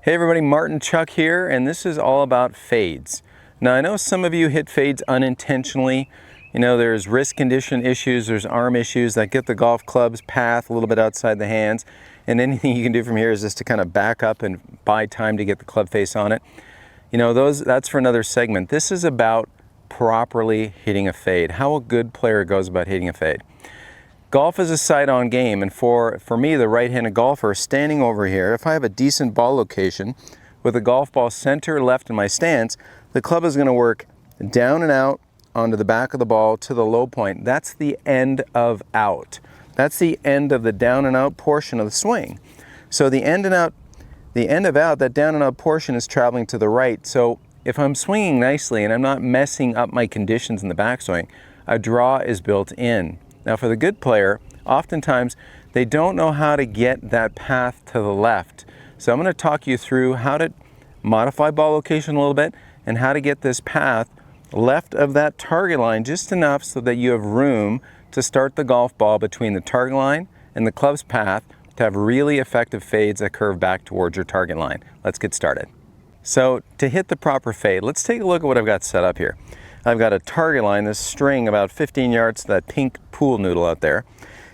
Hey everybody, Martin Chuck here, and this is all about fades. Now I know some of you hit fades unintentionally. You know, there's wrist condition issues, there's arm issues that get the golf club's path a little bit outside the hands, and anything you can do from here is just to kind of back up and buy time to get the club face on it. You know, that's for another segment. This is about properly hitting a fade, how a good player goes about hitting a fade. Golf is a sight-on game, and for me, the right-handed golfer, standing over here, if I have a decent ball location with a golf ball center left in my stance, the club is going to work down and out onto the back of the ball to the low point. That's the end of out. That's the end of the down and out portion of the swing. So the end of out, that down and out portion is traveling to the right. So if I'm swinging nicely and I'm not messing up my conditions in the backswing, a draw is built in. Now for the good player, oftentimes they don't know how to get that path to the left. So I'm going to talk you through how to modify ball location a little bit and how to get this path left of that target line just enough so that you have room to start the golf ball between the target line and the club's path to have really effective fades that curve back towards your target line. Let's get started. So to hit the proper fade, let's take a look at what I've got set up here. I've got a target line, this string about 15 yards to that pink pool noodle out there.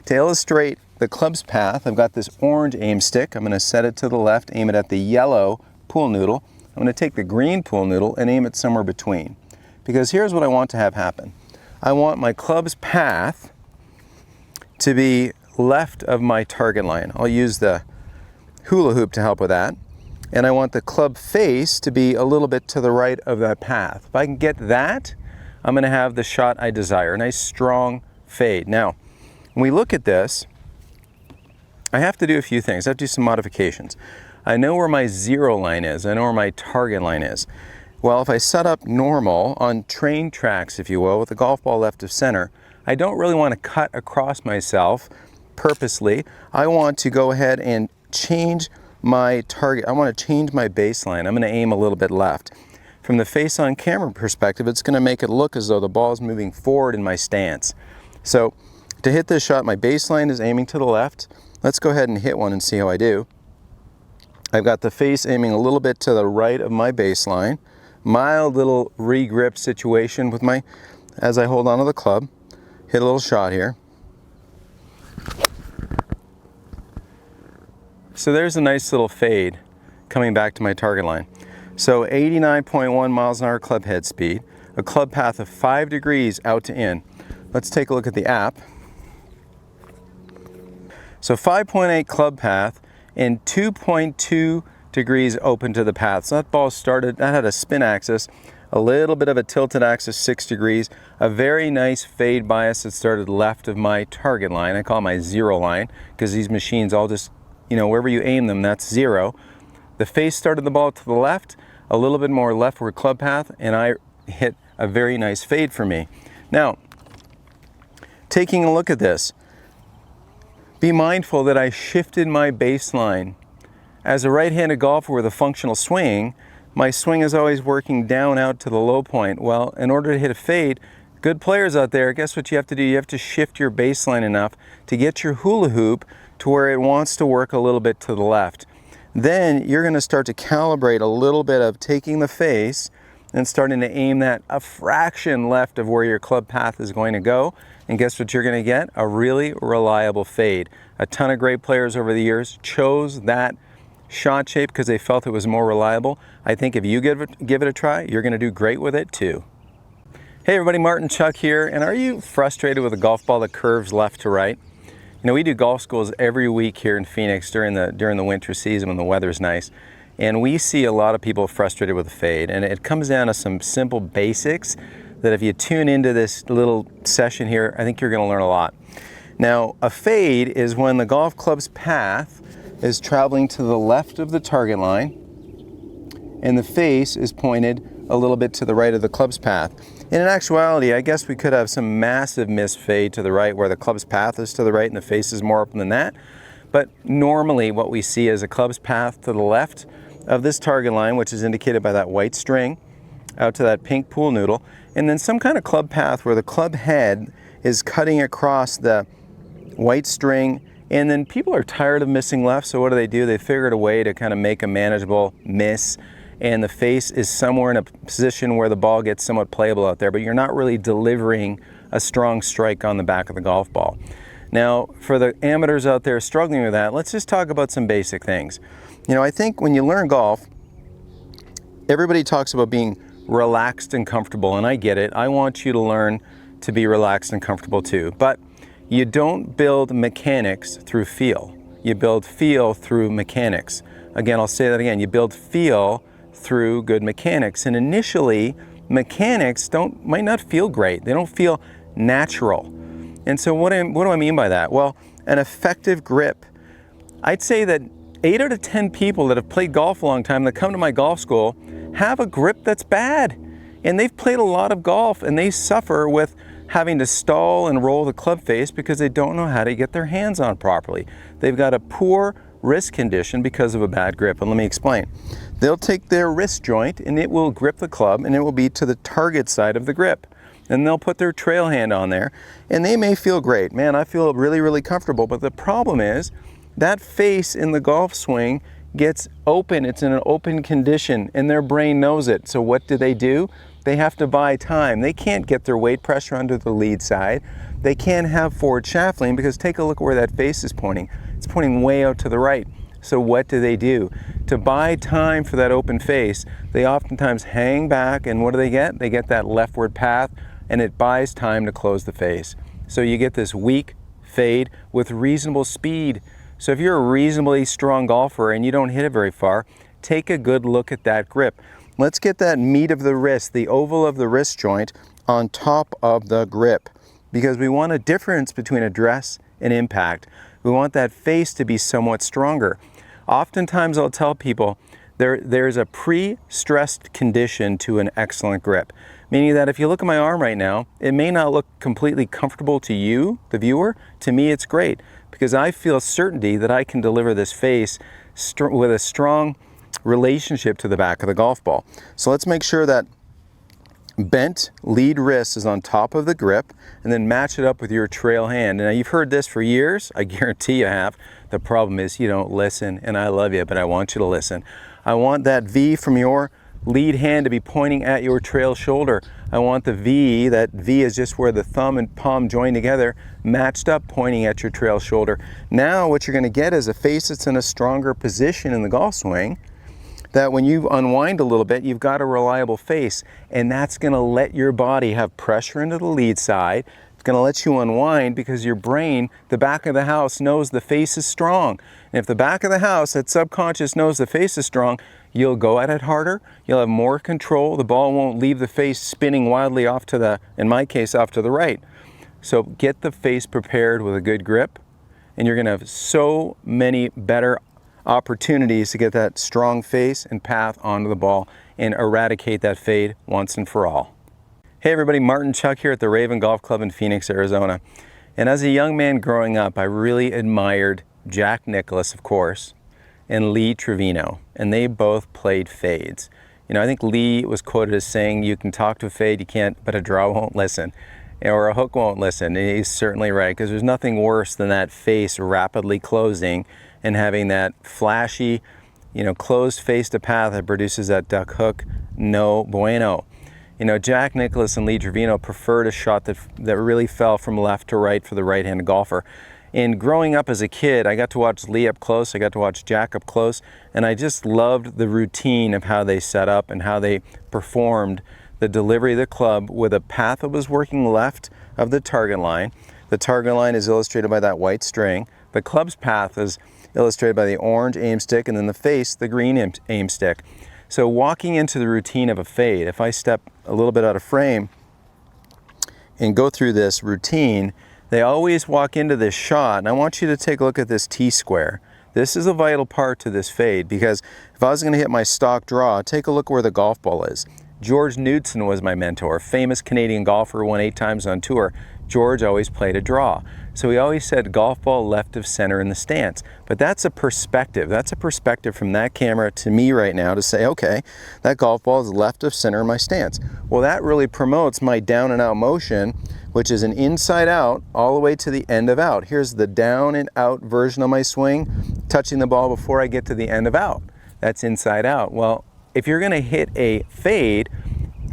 To illustrate the club's path, I've got this orange aim stick. I'm going to set it to the left, aim it at the yellow pool noodle. I'm going to take the green pool noodle and aim it somewhere between. Because here's what I want to have happen. I want my club's path to be left of my target line. I'll use the hula hoop to help with that. And I want the club face to be a little bit to the right of that path. If I can get that, I'm going to have the shot I desire, a nice strong fade. Now, when we look at this, I have to do a few things. I have to do some modifications. I know where my zero line is. I know where my target line is. Well, if I set up normal on train tracks, if you will, with the golf ball left of center, I don't really want to cut across myself purposely. I want to go ahead and change my target. I want to change my baseline. I'm going to aim a little bit left. From the face on camera perspective, it's going to make it look as though the ball is moving forward in my stance. So to hit this shot, my baseline is aiming to the left. Let's go ahead and hit one and see how I do. I've got the face aiming a little bit to the right of my baseline. Mild little re-grip situation with as I hold onto the club. Hit a little shot here. So there's a nice little fade coming back to my target line. So 89.1 miles an hour club head speed, a club path of 5 degrees out to in. Let's take a look at the app. So 5.8 club path and 2.2 degrees open to the path. So that ball started, that had a spin axis, a little bit of a tilted axis, 6 degrees, a very nice fade bias that started left of my target line. I call it my zero line because these machines all just, you know, wherever you aim them, that's zero. The face started the ball to the left, a little bit more leftward club path, and I hit a very nice fade for me. Now, taking a look at this, be mindful that I shifted my baseline. As a right-handed golfer with a functional swing, my swing is always working down out to the low point. Well, in order to hit a fade, good players out there, guess what you have to do? You have to shift your baseline enough to get your hula hoop to where it wants to work a little bit to the left. Then you're going to start to calibrate a little bit of taking the face and starting to aim that a fraction left of where your club path is going to go. And guess what you're going to get? A really reliable fade. A ton of great players over the years chose that shot shape because they felt it was more reliable. I think if you give it a try, you're going to do great with it too. Hey everybody, Martin Chuck here. And are you frustrated with a golf ball that curves left to right? You know, we do golf schools every week here in Phoenix during the winter season when the weather's nice. And we see a lot of people frustrated with a fade. And it comes down to some simple basics that if you tune into this little session here, I think you're going to learn a lot. Now, a fade is when the golf club's path is traveling to the left of the target line and the face is pointed a little bit to the right of the club's path. And in actuality, I guess we could have some massive missed fade to the right where the club's path is to the right and the face is more open than that. But normally what we see is a club's path to the left of this target line, which is indicated by that white string, out to that pink pool noodle, and then some kind of club path where the club head is cutting across the white string And then people are tired of missing left, so what do? They figured a way to kind of make a manageable miss, and the face is somewhere in a position where the ball gets somewhat playable out there, but you're not really delivering a strong strike on the back of the golf ball. Now, for the amateurs out there struggling with that, let's just talk about some basic things. You know, I think when you learn golf, everybody talks about being relaxed and comfortable, and I get it. I want you to learn to be relaxed and comfortable too. But you don't build mechanics through feel. You build feel through mechanics. Again, I'll say that again. You build feel through good mechanics. And initially, mechanics might not feel great. They don't feel natural. And so what do I mean by that? Well, an effective grip. I'd say that 8 out of 10 people that have played golf a long time that come to my golf school have a grip that's bad. And they've played a lot of golf and they suffer with having to stall and roll the club face because they don't know how to get their hands on properly. They've got a poor wrist condition because of a bad grip. And let me explain. They'll take their wrist joint and it will grip the club and it will be to the target side of the grip. And they'll put their trail hand on there and they may feel great. Man, I feel really, really comfortable. But the problem is that face in the golf swing gets open. It's in an open condition and their brain knows it. So what do? They have to buy time. They can't get their weight pressure under the lead side. They can't have forward shaft lean because take a look where that face is pointing. It's pointing way out to the right. So what do? To buy time for that open face, they oftentimes hang back and what do they get? They get that leftward path and it buys time to close the face. So you get this weak fade with reasonable speed. So if you're a reasonably strong golfer and you don't hit it very far, take a good look at that grip. Let's get that meat of the wrist, the oval of the wrist joint, on top of the grip because we want a difference between address and impact. We want that face to be somewhat stronger. Oftentimes I'll tell people there's a pre-stressed condition to an excellent grip, meaning that if you look at my arm right now, it may not look completely comfortable to you, the viewer. To me, it's great because I feel certainty that I can deliver this face with a strong relationship to the back of the golf ball. So let's make sure that bent lead wrist is on top of the grip and then match it up with your trail hand. Now you've heard this for years, I guarantee you have. The problem is you don't listen, and I love you, but I want you to listen. I want that V from your lead hand to be pointing at your trail shoulder. I want the V, that V is just where the thumb and palm join together, matched up pointing at your trail shoulder. Now what you're going to get is a face that's in a stronger position in the golf swing, that when you unwind a little bit, you've got a reliable face, and that's going to let your body have pressure into the lead side. It's going to let you unwind because your brain, the back of the house, knows the face is strong. And if the back of the house, that subconscious, knows the face is strong, you'll go at it harder, you'll have more control, the ball won't leave the face spinning wildly off to the, in my case, off to the right. So get the face prepared with a good grip, and you're going to have so many better opportunities to get that strong face and path onto the ball and eradicate that fade once and for all. Hey everybody, Martin Chuck here at the Raven Golf Club in Phoenix, Arizona. And as a young man growing up, I really admired Jack Nicklaus, of course, and Lee Trevino, and they both played fades. You know, I think Lee was quoted as saying, you can talk to a fade, you can't, but a draw won't listen, or a hook won't listen. And he's certainly right, because there's nothing worse than that face rapidly closing and having that flashy, you know, closed face to path that produces that duck hook. No bueno. You know, Jack Nicklaus and Lee Trevino preferred a shot that really fell from left to right for the right-handed golfer. And growing up as a kid, I got to watch Lee up close, I got to watch Jack up close, and I just loved the routine of how they set up and how they performed the delivery of the club with a path that was working left of the target line. The target line is illustrated by that white string. The club's path is illustrated by the orange aim stick, and then the face, the green aim stick. So walking into the routine of a fade, if I step a little bit out of frame and go through this routine, they always walk into this shot, and I want you to take a look at this T-square. This is a vital part to this fade, because if I was going to hit my stock draw, take a look where the golf ball is. George Knudson was my mentor, famous Canadian golfer, won 8 times on tour. George always played a draw. So he always said golf ball left of center in the stance. But that's a perspective. That's a perspective from that camera to me right now to say, okay, that golf ball is left of center in my stance. Well, that really promotes my down and out motion, which is an inside out all the way to the end of out. Here's the down and out version of my swing, touching the ball before I get to the end of out. That's inside out. Well, if you're gonna hit a fade,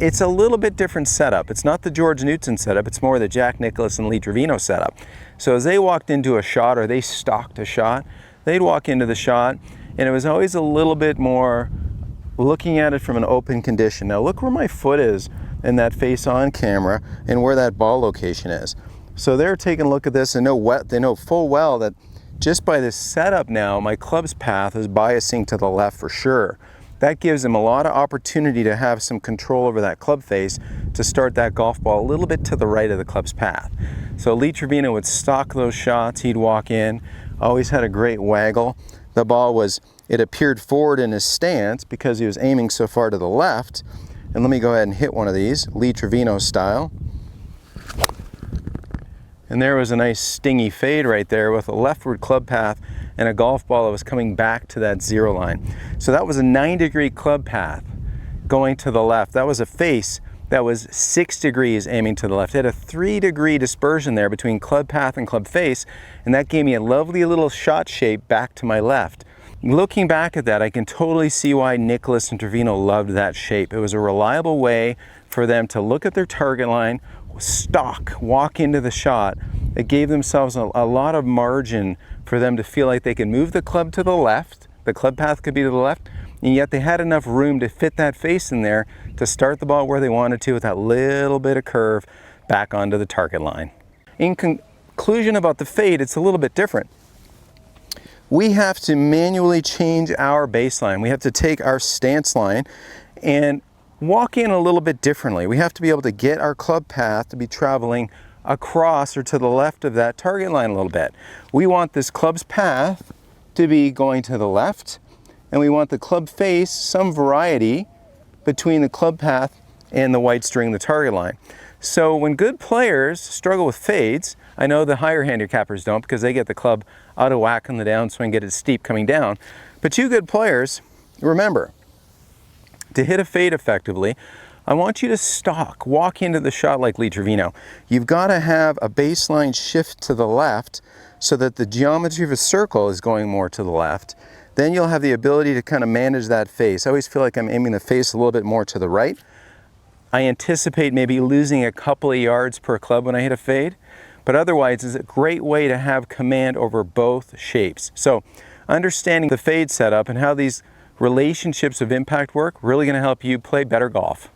it's a little bit different setup. It's not the George Newton setup, it's more the Jack Nicklaus and Lee Trevino setup. So as they walked into a shot or they stalked a shot, they'd walk into the shot and it was always a little bit more looking at it from an open condition. Now look where my foot is in that face on camera and where that ball location is. So they're taking a look at this and they know full well that just by this setup now, my club's path is biasing to the left for sure. That gives them a lot of opportunity to have some control over that club face to start that golf ball a little bit to the right of the club's path. So Lee Trevino would stalk those shots, he'd walk in, always had a great waggle. The ball it appeared forward in his stance because he was aiming so far to the left. And let me go ahead and hit one of these, Lee Trevino style. And there was a nice stingy fade right there with a leftward club path and a golf ball that was coming back to that zero line. So that was a 9-degree club path going to the left. That was a face that was 6 degrees aiming to the left. It had a 3-degree dispersion there between club path and club face, and that gave me a lovely little shot shape back to my left. Looking back at that, I can totally see why Nicklaus and Trevino loved that shape. It was a reliable way for them to look at their target line, stalk, walk into the shot. It gave themselves a lot of margin for them to feel like they could move the club to the left, the club path could be to the left, and yet they had enough room to fit that face in there to start the ball where they wanted to with that little bit of curve back onto the target line. In conclusion about the fade, it's a little bit different. We have to manually change our baseline. We have to take our stance line and walk in a little bit differently. We have to be able to get our club path to be traveling across or to the left of that target line a little bit. We want this club's path to be going to the left, and we want the club face some variety between the club path and the white string, the target line. So when good players struggle with fades, I know the higher handicappers don't because they get the club out of whack on the downswing, get it steep coming down. But you good players, remember, to hit a fade effectively, I want you to stalk, walk into the shot like Lee Trevino. You've got to have a baseline shift to the left so that the geometry of a circle is going more to the left. Then you'll have the ability to kind of manage that face. I always feel like I'm aiming the face a little bit more to the right. I anticipate maybe losing a couple of yards per club when I hit a fade, but otherwise it's a great way to have command over both shapes. So understanding the fade setup and how these relationships of impact work really going to help you play better golf.